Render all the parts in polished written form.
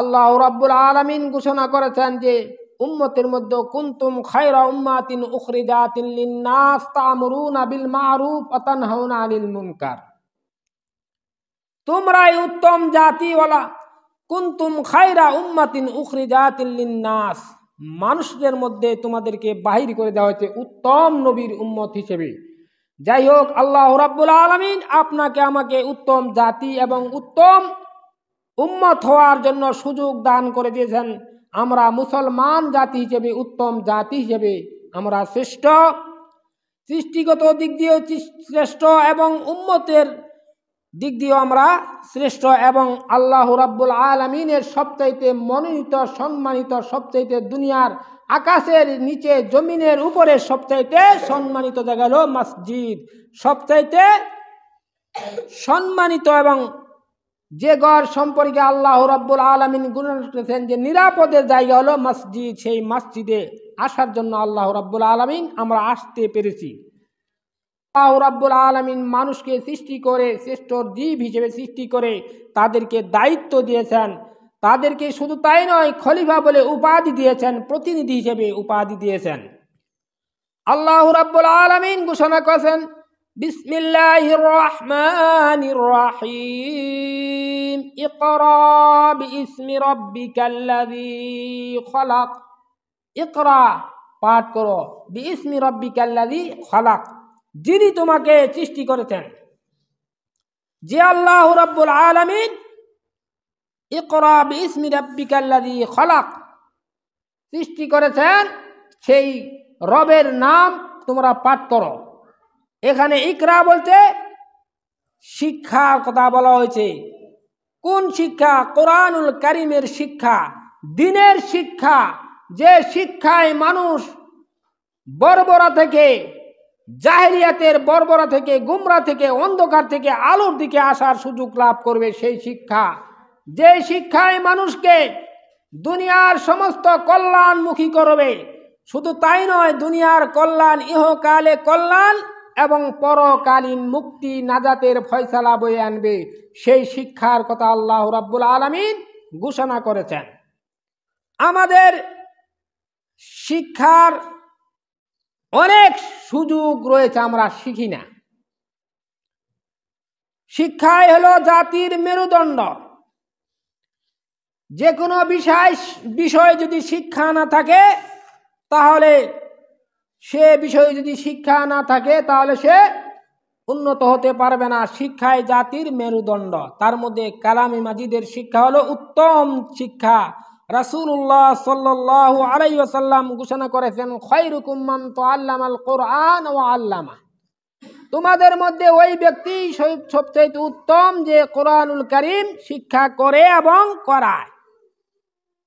আল্লাহ রাব্বুল আলামিন ঘোষণা করেছেন যে উম্মতের মধ্যে কুনতুম খায়রা উম্মাতিন উখরিজাতিন লিন-নাস তা'মুরুনা বিল মা'রুফ ওয়া তানহাউনা আনিল মুনকার। তোমরাই উত্তম জাতি ওয়ালা কুনতুম খায়রা উম্মাতিন উখরিজাতিন লিন-নাস, মানুষদের মধ্যে তোমাদেরকে বাহির করে দেওয়া হয়েছে উত্তম নবীর উম্মত হিসেবে। যাই হোক, আল্লাহ রাব্বুল আলামিন আপনাকে আমাকে উত্তম জাতি এবং উত্তম উম্মত হওয়ার জন্য সুযোগ দান করে দিয়েছেন। আমরা মুসলমান জাতি হিসেবে, উত্তম জাতি হিসেবে আমরা শ্রেষ্ঠ, সৃষ্টিগত দিক দিয়েও শ্রেষ্ঠ এবং উম্মতের দিক দিয়েও আমরা শ্রেষ্ঠ, এবং আল্লাহ রাব্বুল আলামিনের সবচাইতে মনোনীত, সম্মানিত, সবচাইতে দুনিয়ার আকাশের নিচে জমিনের উপরে সবচাইতে সম্মানিত জায়গা হলো মসজিদ। সবচাইতে সম্মানিত এবং যে ঘর সম্পর্কে আল্লাহ রাব্বুল আলামিন ঘোষণা করেছেন যে নিরাপদের জায়গা হলো মসজিদ, সেই মসজিদে আসার জন্য আল্লাহ রাব্বুল আলামিন আমরা আসতে পেরেছি। আল্লাহ রাব্বুল আলামিন মানুষকে সৃষ্টি করে শ্রেষ্ঠ জীব হিসেবে সৃষ্টি করে তাদেরকে দায়িত্ব দিয়েছেন। তাদেরকে শুধু তাই নয়, খলিফা বলে উপাধি দিয়েছেন, প্রতিনিধি হিসেবে উপাধি দিয়েছেন। আল্লাহ রাব্বুল আলামিন ঘোষণা করেছেন বিসমিল্লাহির রহমানির রহিম ইকরা বিইসমি রাব্বিকাল্লাযী খলাক। ইকরা পাঠ করো, বিইসমি রাব্বিকাল্লাযী খলাক, যিনি তোমাকে সৃষ্টি করেছেন। যে আল্লাহ রাব্বুল আলামিন ইকরা বিইসমি রাব্বিকাল্লাযী খলাক সৃষ্টি করেছেন, সেই রবের নাম তোমরা পাঠ করো। এখানে ইকরা বলতে শিক্ষার কথা বলা হয়েছে। কোন শিক্ষা? কোরআনুল কারীমের শিক্ষা, দ্বীনের শিক্ষা, যে শিক্ষায় মানুষ বর্বরা থেকে, জাহেলিয়াতের বর্বরা থেকে, গুমরা থেকে, অন্ধকার থেকে আলোর দিকে আসার সুযোগ লাভ করবে, সেই শিক্ষা। যে শিক্ষায় মানুষকে দুনিয়ার সমস্ত কল্যাণমুখী করবে, শুধু তাই নয়, দুনিয়ার কল্যাণ, ইহকালে কল্যাণ এবং পরকালীন মুক্তি, নাজাতের ফয়সালা বয়ে আনবে, সেই শিক্ষার কথা আল্লাহ রাব্বুল আলামিন ঘোষণা করেছেন। আমাদের শিক্ষার অনেক সুযোগ রয়েছে, আমরা শিখি না। শিক্ষাই হলো জাতির মেরুদণ্ড। যে কোনো বিষয় যদি শিক্ষা না থাকে, তাহলে সে বিষয়ে যদি শিক্ষা না থাকে তাহলে সে উন্নত হতে পারবে না। শিক্ষাই জাতির মেরুদণ্ড। তার মধ্যে কালামে মাজিদের শিক্ষা হলো উত্তম শিক্ষা। রাসূলুল্লাহ সাল্লাল্লাহু আলাইহি ওয়াসাল্লাম ঘোষণা করেছেন খায়রুকুম মান তাআল্লামাল কুরআন ওয়া আল্লামা। তোমাদের মধ্যে ওই ব্যক্তি সবচেয়ে উত্তম যে কোরআনুল কারীম শিক্ষা করে এবং করায়।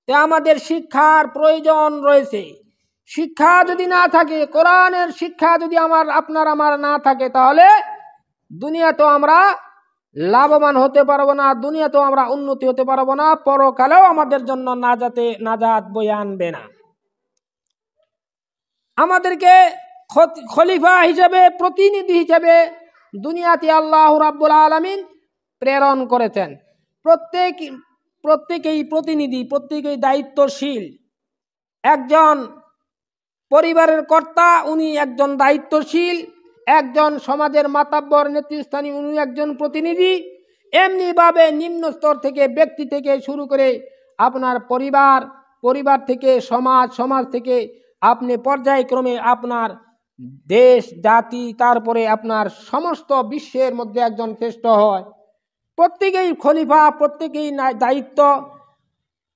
তে আমাদের শিক্ষার প্রয়োজন রয়েছে। শিক্ষা যদি না থাকে, কোরআনের শিক্ষা যদি আপনার না থাকে, তাহলে দুনিয়াতেও আমরা লাভবান হতে পারবো না, দুনিয়াতেও আমরা উন্নতি হতে পারবো না, পরকালেও আমাদের জন্য নাজাত বয়ে আনবে না। আমাদেরকে খলিফা হিসেবে, প্রতিনিধি হিসেবে দুনিয়াতে আল্লাহ রাব্বুল আলামিন প্রেরণ করেছেন। প্রত্যেকেই প্রতিনিধি, প্রত্যেকেই দায়িত্বশীল। একজন পরিবারের কর্তা, উনি একজন দায়িত্বশীল। একজন সমাজের মাতাব্বর, নেতৃস্থানীয়, উনি একজন প্রতিনিধি। এমনিভাবে নিম্ন স্তর থেকে, ব্যক্তি থেকে শুরু করে আপনার পরিবার থেকে সমাজ, সমাজ থেকে আপনি পর্যায়ক্রমে আপনার দেশ, জাতি, তারপরে আপনার সমস্ত বিশ্বের মধ্যে একজন শ্রেষ্ঠ হয়। প্রত্যেকেই খলিফা, প্রত্যেকেই দায়িত্ব।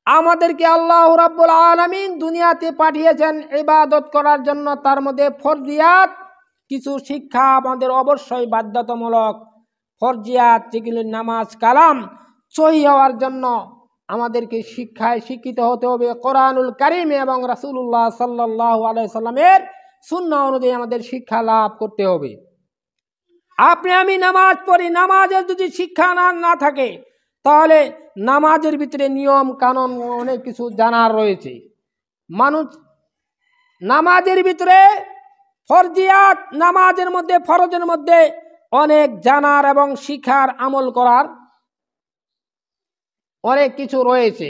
আমাদেরকে আল্লাহ রাব্বুল আলামিন দুনিয়াতে পাঠিয়েছেন ইবাদত করার জন্য। তার মধ্যে ফরজিয়াত কিছু শিক্ষা আমাদের অবশ্যই বাধ্যতামূলক। ফরজিয়াত যেগুলো নামাজ, কালাম সহিহ হওয়ার জন্য আমাদেরকে শিক্ষায় শিক্ষিত হতে হবে। কোরআনুল কারীম এবং রাসূলুল্লাহ সাল্লাল্লাহু আলাইহি সাল্লামের সুন্নাহ অনুযায়ী আমাদের শিক্ষা লাভ করতে হবে। আমি নামাজ পড়ি, নামাজের যদি শিক্ষা না থাকে, তাহলে নামাজের ভিতরে নিয়ম কানুন অনেক কিছু জানার রয়েছে। মানুষ নামাজের ভিতরে ফরজিয়াত, নামাজের মধ্যে, ফরজের মধ্যে অনেক জানার এবং শিখার, আমল করার অনেক কিছু রয়েছে।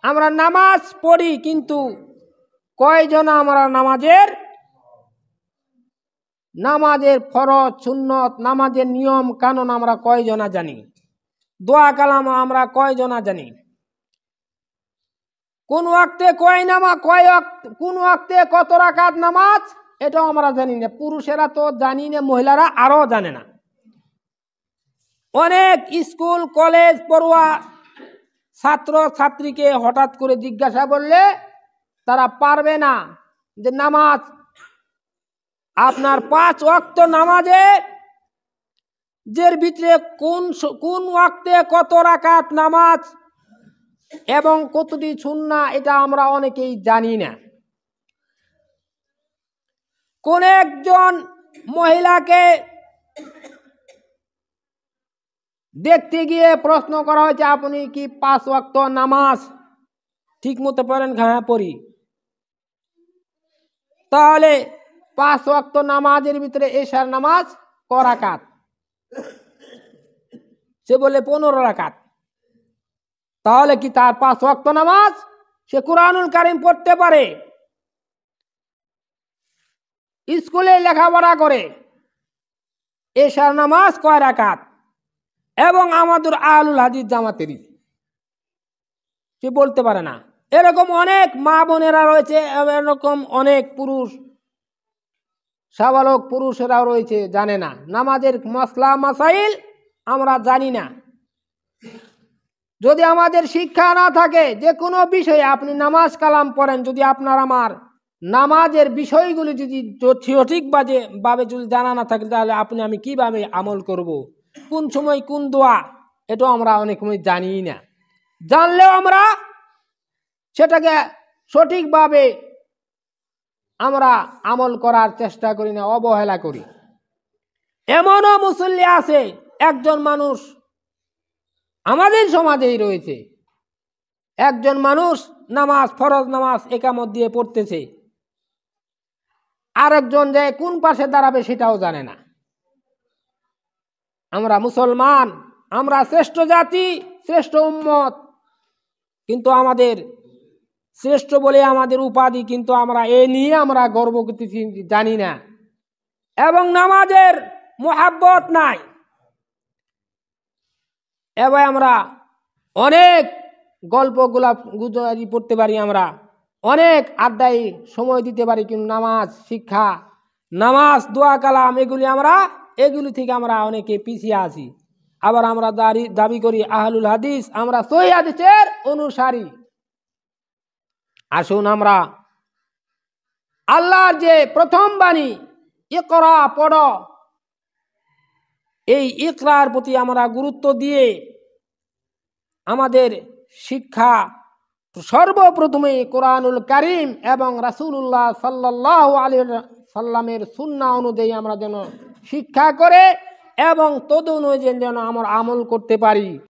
আমরা নামাজ পড়ি, কিন্তু কয়জন আমরা নামাজের ফরজ সুন্নত, নামাজের নিয়ম কানুন আমরা কয়জনা জানি? দোয়া কালাম আমরা কয়জনা জানি? কোন ওয়াক্তে কোন ওয়াক্তে কত রাকাত নামাজ, এটাও আমরা জানি না। পুরুষেরা তো জানি না, মহিলারা আরো জানে না। অনেক স্কুল কলেজ পড়ুয়া ছাত্র ছাত্রীকে হঠাৎ করে জিজ্ঞাসা করলে তারা পারবে না যে নামাজ আপনার 5 ওয়াক্ত নামাজে যের ভিতরে কোন ওয়াক্তে কত রাকাত নামাজ এবং কতটি সুন্নাহ, এটা আমরা অনেকেই জানি না। কোন একজন মহিলাকে দেখতে গিয়ে প্রশ্ন করা হয়েছে, আপনি কি 5 ওয়াক্ত নামাজ ঠিক মতো পড়েন? হ্যাঁ পড়ি। তাহলে 5 ওয়াক্ত নামাজের ভিতরে এশার নামাজ ক রাকাত? সে বলে 15 রাকাত। তাহলে কি তার 5 ওয়াক্ত নামাজ? সে কুরআনুল কারীম পড়তে পারে, স্কুলে লেখাপড়া করে, এশার নামাজ কয় রাকাত এবং আমাদের আহলুল হাদিস জামাতেরই সে বলতে পারে না। এরকম অনেক মা বোনেরা রয়েছে, এরকম অনেক পুরুষ সাবালক পুরুষেরাও রয়েছে, জানে না নামাজের মসলা মাসাইল আমরা জানি না। যদি আমাদের শিক্ষা না থাকে, যে কোনো বিষয়ে আপনি নামাজ কালাম পড়েন, যদি আপনার আমার নামাজের বিষয়গুলি যদি সঠিকভাবে যদি জানা না থাকে, তাহলে আমি কিভাবে আমল করব, কোন সময় কোন দোয়া, এটা আমরা অনেক সময় জানি না। জানলেও আমরা সেটাকে সঠিকভাবে আমরা আমল করার চেষ্টা করি না, অবহেলা করি। এমনও মুসল্লি আছে, একজন মানুষ আমাদের সমাজেই রয়েছে, একজন মানুষ নামাজ ফরজ নামাজ একামত দিয়ে পড়তেছে, আরেকজন যে কোন পাশে দাঁড়াবে সেটাও জানে না। আমরা মুসলমান, আমরা শ্রেষ্ঠ জাতি, শ্রেষ্ঠ উম্মত, কিন্তু আমাদের শ্রেষ্ঠ বলে আমাদের উপাধি, কিন্তু আমরা এ নিয়ে আমরা গর্ব করতেছি জানি না, এবং নামাজের মুহাব্বত নাই। এবার আমরা অনেক গল্পগুলা গুজরি পড়তে পারি, আমরা অনেক আড্ডায় সময় দিতে পারি, কিন্তু নামাজ শিক্ষা, নামাজ দোয়া কালাম এগুলি থেকে আমরা অনেকে পিছিয়ে আছি। আবার আমরা দাবি করি আহলুল হাদিস, আমরা সহিহ হাদিসের অনুসারী। আসুন আমরা আল্লাহর যে প্রথম বাণী ইকরা পড়ো, এই ইকরার প্রতি আমরা গুরুত্ব দিয়ে আমাদের শিক্ষা সর্বপ্রথমে কোরআনুল কারীম এবং রাসূলুল্লাহ সাল্লাল্লাহু আলাইহি সাল্লামের সুন্নাহ অনুযায়ী আমরা যেন শিক্ষা করে এবং তদনুযায়ী যেন আমরা আমল করতে পারি।